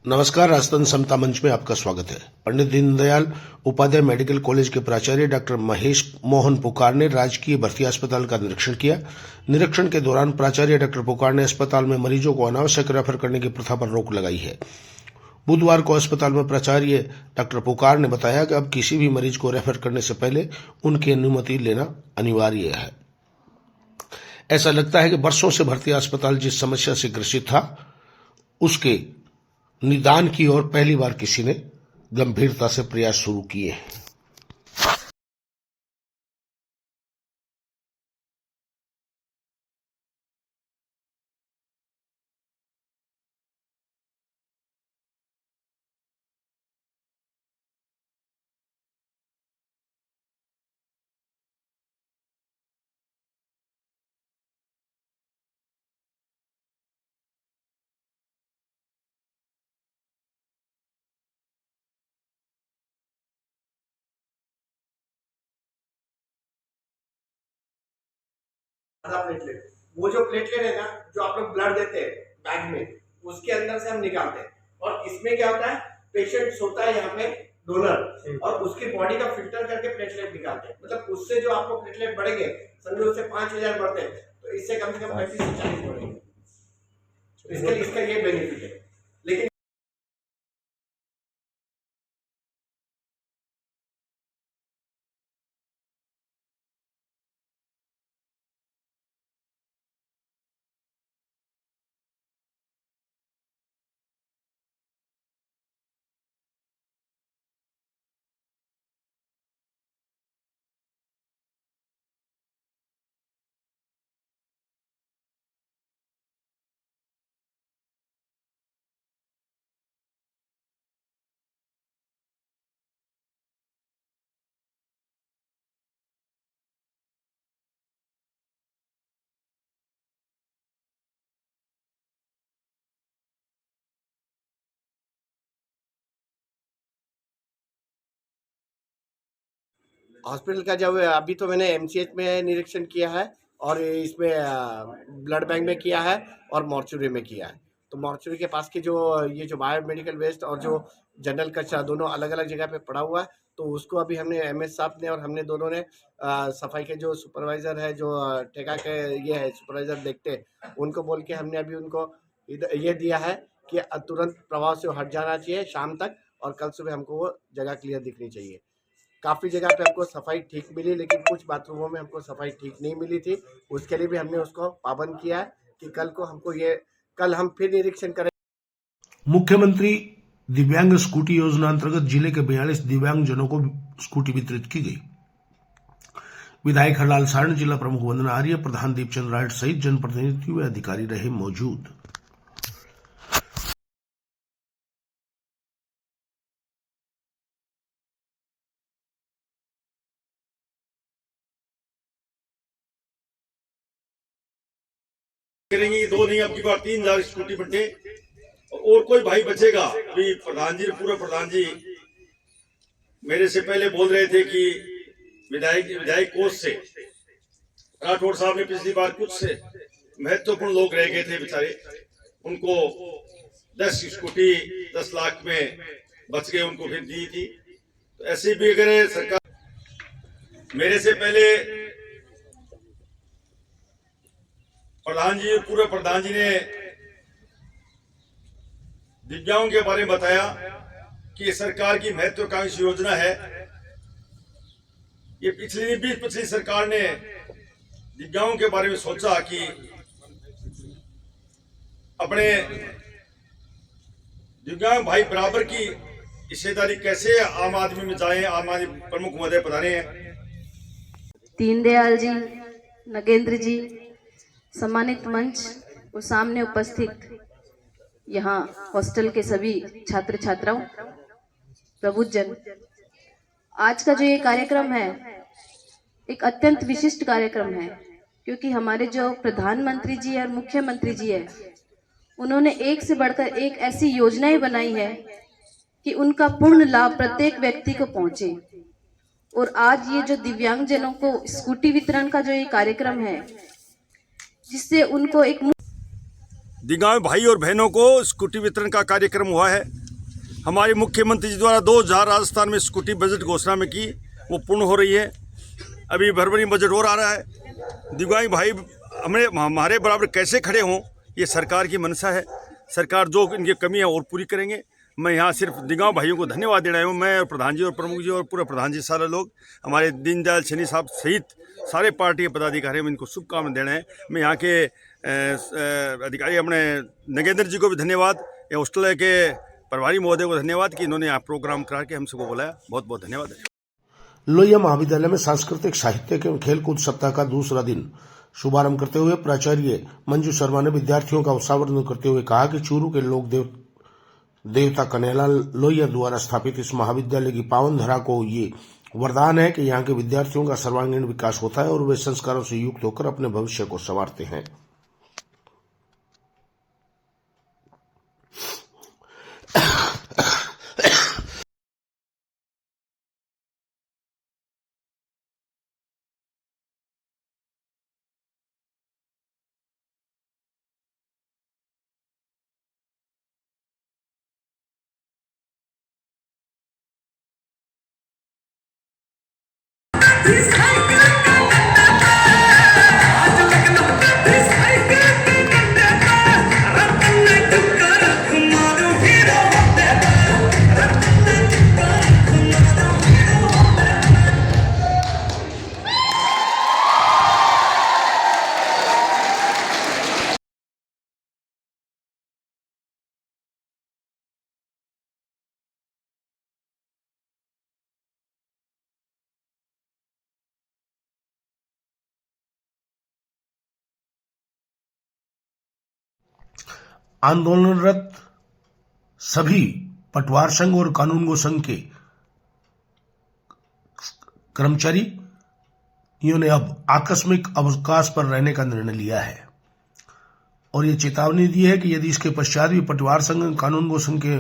नमस्कार, राजस्थान समता मंच में आपका स्वागत है। पंडित दीनदयाल उपाध्याय मेडिकल कॉलेज के प्राचार्य डॉक्टर महेश मोहन पुकार ने राजकीय भर्ती अस्पताल का निरीक्षण किया। निरीक्षण के दौरान प्राचार्य डॉक्टर पुकार ने अस्पताल में मरीजों को अनावश्यक रेफर करने की प्रथा पर रोक लगाई है। बुधवार को अस्पताल में प्राचार्य डॉक्टर पुकार ने बताया कि अब किसी भी मरीज को रेफर करने से पहले उनकी अनुमति लेना अनिवार्य है। ऐसा लगता है कि वर्षों से भर्ती अस्पताल जिस समस्या से ग्रसित था, उसके निदान की ओर पहली बार किसी ने गंभीरता से प्रयास शुरू किए हैं। आधा प्लेटलेट, वो जो प्लेटलेट है ना, जो आप लोग ब्लड देते हैं बैग में, उसके अंदर से हम निकालते हैं। और इसमें क्या होता है, पेशेंट सोता है यहाँ पे डोनर, और उसकी बॉडी का फिल्टर करके प्लेटलेट निकालते हैं। मतलब उससे जो आपको प्लेटलेट बढ़ेंगे, समझो उससे 5000 बढ़ते हैं, तो इससे कम से कम 35 से 40 बढ़ेंगे। तो इसके लिए इसका ये बेनिफिट है। लेकिन हॉस्पिटल का जब अभी तो मैंने एमसीएच में निरीक्षण किया है, और इसमें ब्लड बैंक में किया है, और मॉर्चुरी में किया है। तो मॉर्चुरी के पास की जो ये जो बायो मेडिकल वेस्ट और जो जनरल कचरा दोनों अलग अलग जगह पे पड़ा हुआ है, तो उसको अभी हमने एमएस साहब ने और हमने दोनों ने सफाई के जो सुपरवाइजर है, जो ठेका के ये है सुपरवाइजर देखते हैं, उनको बोल के हमने अभी उनको ये दिया है कि तुरंत प्रभाव से हट जाना चाहिए शाम तक, और कल सुबह हमको वो जगह क्लियर दिखनी चाहिए। काफ़ी जगह पे हमको सफाई ठीक मिली, लेकिन कुछ बाथरूमों में हमको सफाई ठीक नहीं मिली थी। उसके लिए भी हमने उसको पाबंद किया है कि कल हम फिर निरीक्षण करें। मुख्यमंत्री दिव्यांग स्कूटी योजना अंतर्गत जिले के 42 दिव्यांग जनों को स्कूटी वितरित की गई। विधायक हरलाल सारण, जिला प्रमुख वंदना आर्य, प्रधान दीपचंद राठ सहित जनप्रतिनिधि व अधिकारी रहे मौजूद। करेंगे, 2 नहीं अब की बार 3000 स्कूटी बटे, और कोई भाई बचेगा भी। प्रधान जी, पूरा प्रधान जी मेरे से पहले बोल रहे थे कि विधायक कोष से राठौड़ साहब ने पिछली बार कुछ से महत्वपूर्ण लोग रह गए थे बेचारे, उनको 10 स्कूटी 10 लाख में बच गए, उनको फिर दी थी। तो ऐसे भी अगर सरकार मेरे से पहले पूर्व प्रधान जी ने दिव्यांगों के बारे में बताया कि सरकार की महत्वाकांक्षी योजना है। ये पिछली सरकार ने दिव्यांगों के बारे में सोचा कि अपने दिव्यांग भाई बराबर की हिस्सेदारी कैसे आम आदमी में जाए। आम आदमी प्रमुख महोदय बताने हैं। दीनदयाल जी, नगेंद्र जी, सम्मानित मंच और सामने उपस्थित यहाँ हॉस्टल के सभी छात्र छात्राओं, प्रबुद्धजन, आज का जो ये कार्यक्रम है एक अत्यंत विशिष्ट कार्यक्रम है, क्योंकि हमारे जो प्रधानमंत्री जी और मुख्यमंत्री जी है, उन्होंने एक से बढ़कर एक ऐसी योजनाएं बनाई है कि उनका पूर्ण लाभ प्रत्येक व्यक्ति को पहुंचे। और आज ये जो दिव्यांगजनों को स्कूटी वितरण का जो ये कार्यक्रम है, जिससे उनको एक दिगांव भाई और बहनों को स्कूटी वितरण का कार्यक्रम हुआ है। हमारे मुख्यमंत्री जी द्वारा 2000 राजस्थान में स्कूटी बजट घोषणा में की, वो पूर्ण हो रही है। अभी फरवरी बजट और आ रहा है। दिगांव भाई हमारे बराबर कैसे खड़े हों, ये सरकार की मंशा है। सरकार जो इनकी कमियां और पूरी करेंगे। मैं यहाँ सिर्फ दिगांव भाइयों को धन्यवाद दे रहा हूँ। मैं और प्रधान जी और प्रमुख जी और पूरा प्रधान जी सारे लोग, हमारे दीनदयाल सैनी साहब सहित सारे पार्टी के पदाधिकारी, हम इनको शुभकामनाएं दे रहे हैं। मैं यहाँ के अधिकारी अपने नगेंद्र जी को भी धन्यवाद, या हॉस्टल के प्रभारी महोदय को धन्यवाद कि इन्होंने यहाँ प्रोग्राम करा के हम सबको बुलाया। बहुत बहुत धन्यवाद। लोहिया महाविद्यालय में सांस्कृतिक साहित्य एवं खेलकूद सप्ताह का दूसरा दिन शुभारंभ करते हुए प्राचार्य मंजू शर्मा ने विद्यार्थियों का उत्साहवर्धन करते हुए कहा कि चूरू के लोक देवता कन्हैयालाल लोहिया द्वारा स्थापित इस महाविद्यालय की पावन धरा को ये वरदान है कि यहाँ के विद्यार्थियों का सर्वांगीण विकास होता है और वे संस्कारों से युक्त होकर अपने भविष्य को संवारते हैं। आंदोलनरत सभी पटवार संघ और कानून गो संघ के कर्मचारियों ने अब आकस्मिक अवकाश पर रहने का निर्णय लिया है और ये चेतावनी दी है कि यदि इसके पश्चात भी पटवार संघ और कानून गो संघ के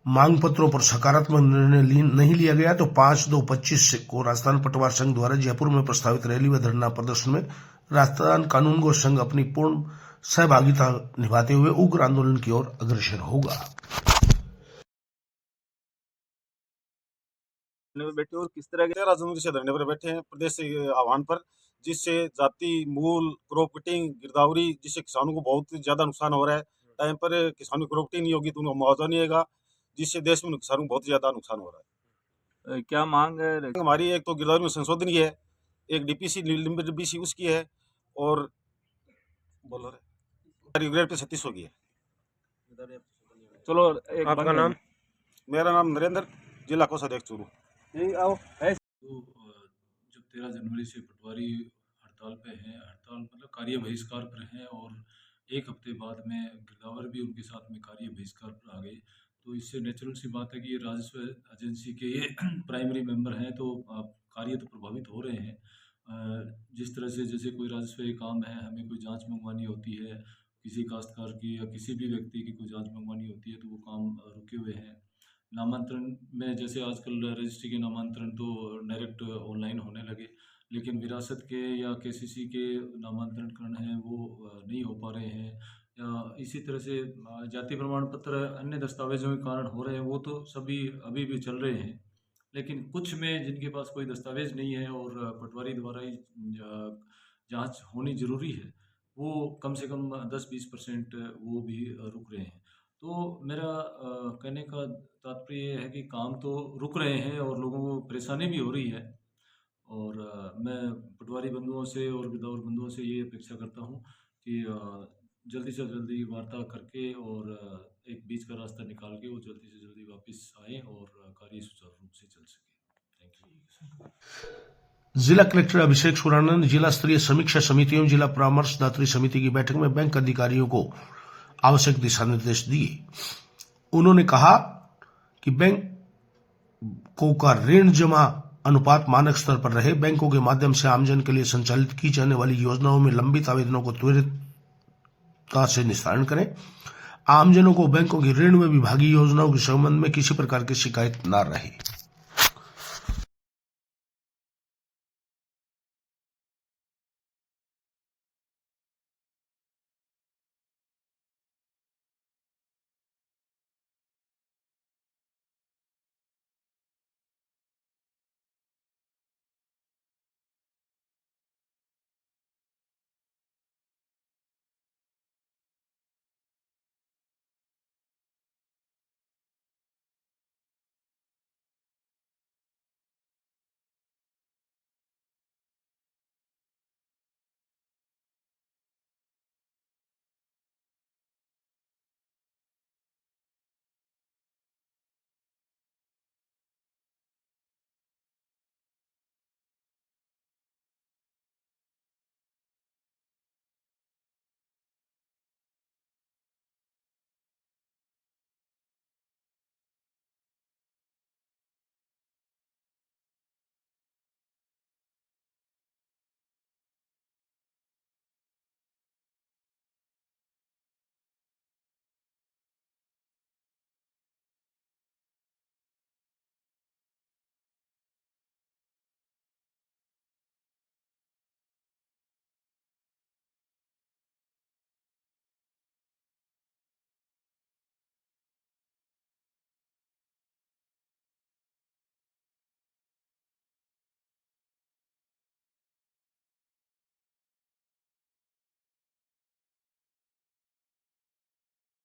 मांग पत्रों पर सकारात्मक निर्णय नहीं लिया गया तो 5/2/25 को राजस्थान पटवार संघ द्वारा जयपुर में प्रस्तावित रैली व धरना प्रदर्शन में राजस्थान कानून गो संघ अपनी पूर्ण सहभागिता निभाते हुए उग्र आंदोलन की ओर अग्रसर होगा। बैठे और किस तरह के राजनीति से धरने पर बैठे हैं प्रदेश के आह्वान पर, जिससे जाति मूल क्रॉप कटिंग गिरदावरी, जिससे किसानों को बहुत ज्यादा नुकसान हो रहा है। टाइम पर किसानों की क्रॉप कटिंग नहीं होगी तो उनको मुआवजा नहीं आएगा, जिससे देश में किसानों को बहुत ज्यादा नुकसान हो रहा है। क्या मांग है हमारी? एक तो गिरदावरी में संशोधन की है, एक डीपीसी लिमिट डीपीसी उसकी है, और बोल रहे रेगुलर पे 36 होगी है। चलो एक आपका नाम? मेरा नाम नरेंद्र, जिला कोषाध्यक्ष चूरू। आओ तो जब 13 जनवरी से पटवारी हड़ताल पे हैं, हड़ताल मतलब कार्य बहिष्कार पर हैं, और एक हफ्ते बाद में गिरदावर भी उनके साथ में कार्य बहिष्कार पर आ गए, तो इससे नेचुरल सी बात है कि ये राजस्व एजेंसी के ये प्राइमरी मेंबर हैं, तो कार्य तो प्रभावित हो रहे हैं। जिस तरह से जैसे कोई राजस्व काम है, हमें कोई जांच मंगवानी होती है, किसी काश्तकार की या किसी भी व्यक्ति की कोई जांच मंगवानी होती है, तो वो काम रुके हुए हैं। नामांतरण में जैसे आजकल रजिस्ट्री के नामांतरण तो डायरेक्ट ऑनलाइन होने लगे, लेकिन विरासत के या केसीसी के नामांतरण हैं वो नहीं हो पा रहे हैं, या इसी तरह से जाति प्रमाण पत्र अन्य दस्तावेजों के कारण हो रहे हैं, वो तो सभी अभी भी चल रहे हैं। लेकिन कुछ में जिनके पास कोई दस्तावेज नहीं है और पटवारी द्वारा ही जांच होनी ज़रूरी है, वो कम से कम 10-20% वो भी रुक रहे हैं। तो मेरा कहने का तात्पर्य ये है कि काम तो रुक रहे हैं और लोगों को परेशानी भी हो रही है, और मैं पटवारी बंधुओं से और गिरदावर बंधुओं से ये अपेक्षा करता हूँ कि जल्दी से जल्दी वार्ता करके और एक बीच का रास्ता निकाल के वो जल्दी से जल्दी वापस आए और कार्य सुचारू रूप से चल सके। Thank you. जिला कलेक्टर अभिषेक सुराना ने जिला स्तरीय समीक्षा समिति एवं जिला परामर्शदात्री समिति की बैठक में बैंक अधिकारियों को आवश्यक दिशा निर्देश दिए। उन्होंने कहा कि बैंकों का ऋण जमा अनुपात मानक स्तर पर रहे, बैंकों के माध्यम से आमजन के लिए संचालित की जाने वाली योजनाओं में लंबित आवेदनों को त्वरितता से निस्तारण करें, आमजनों को बैंकों की ऋण में विभागीय योजनाओं के संबंध में किसी प्रकार की शिकायत न रहे।